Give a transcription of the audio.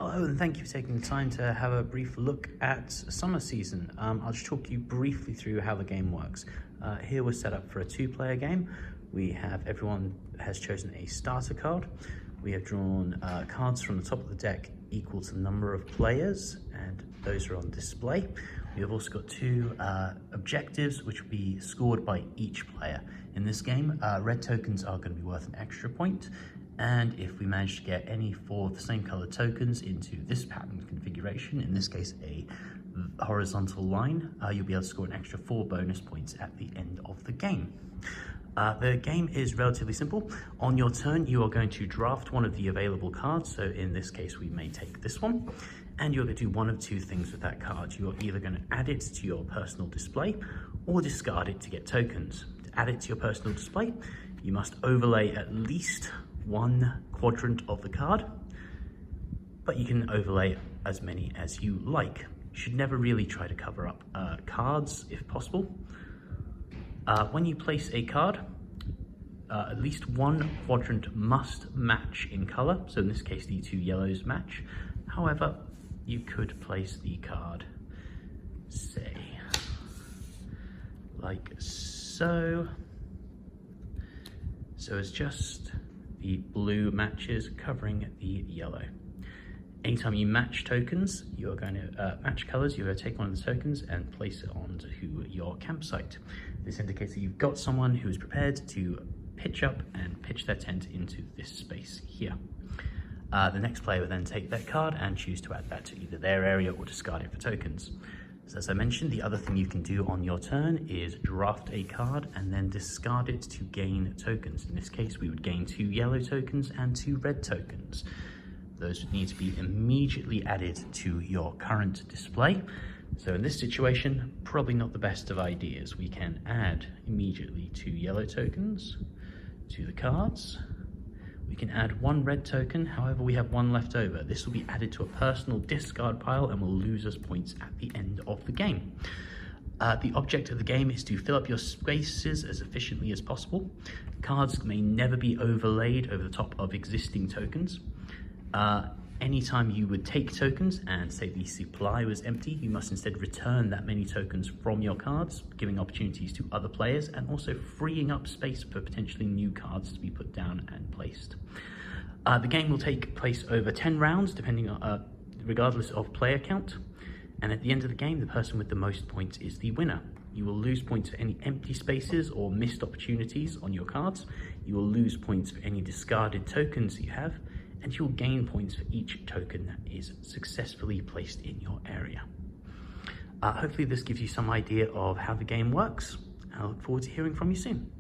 Hello, and thank you for taking the time to have a brief look at summer season. I'll just talk you briefly through how the game works. Here we're set up for a two-player game. Everyone has chosen a starter card. We have drawn cards from the top of the deck equal to the number of players, and those are on display. We have also got two objectives which will be scored by each player. In this game, red tokens are going to be worth an extra point, and if we manage to get any four of the same color tokens into this pattern configuration, in this case a horizontal line, you'll be able to score an extra 4 bonus points at the end of the game. The game is relatively simple. On your turn, you are going to draft one of the available cards. So in this case, we may take this one, and you're going to do one of two things with that card. You're either going to add it to your personal display or discard it to get tokens. To add it to your personal display, you must overlay at least one quadrant of the card, but you can overlay as many as you like. You should never really try to cover up cards if possible. When you place a card, at least one quadrant must match in color. So in this case, the two yellows match. However, you could place the card, say, like so. So it's just the blue matches covering the yellow. Anytime you match tokens, you're going to match colors, you're going to take one of the tokens and place it onto your campsite. This indicates that you've got someone who is prepared to pitch up and pitch their tent into this space here. The next player will then take that card and choose to add that to either their area or discard it for tokens. So as I mentioned, the other thing you can do on your turn is draft a card and then discard it to gain tokens. In this case, we would gain 2 yellow tokens and 2 red tokens. Those would need to be immediately added to your current display. So in this situation, probably not the best of ideas. We can add immediately 2 yellow tokens to the cards. We can add 1 red token, however we have 1 left over. This will be added to a personal discard pile and will lose us points at the end of the game. The object of the game is to fill up your spaces as efficiently as possible. Cards may never be overlaid over the top of existing tokens. Anytime you would take tokens and say the supply was empty, you must instead return that many tokens from your cards, giving opportunities to other players and also freeing up space for potentially new cards to be put down and placed. The game will take place over 10 rounds, regardless of player count. And at the end of the game, the person with the most points is the winner. You will lose points for any empty spaces or missed opportunities on your cards. You will lose points for any discarded tokens you have, and you'll gain points for each token that is successfully placed in your area. Hopefully this gives you some idea of how the game works. I look forward to hearing from you soon.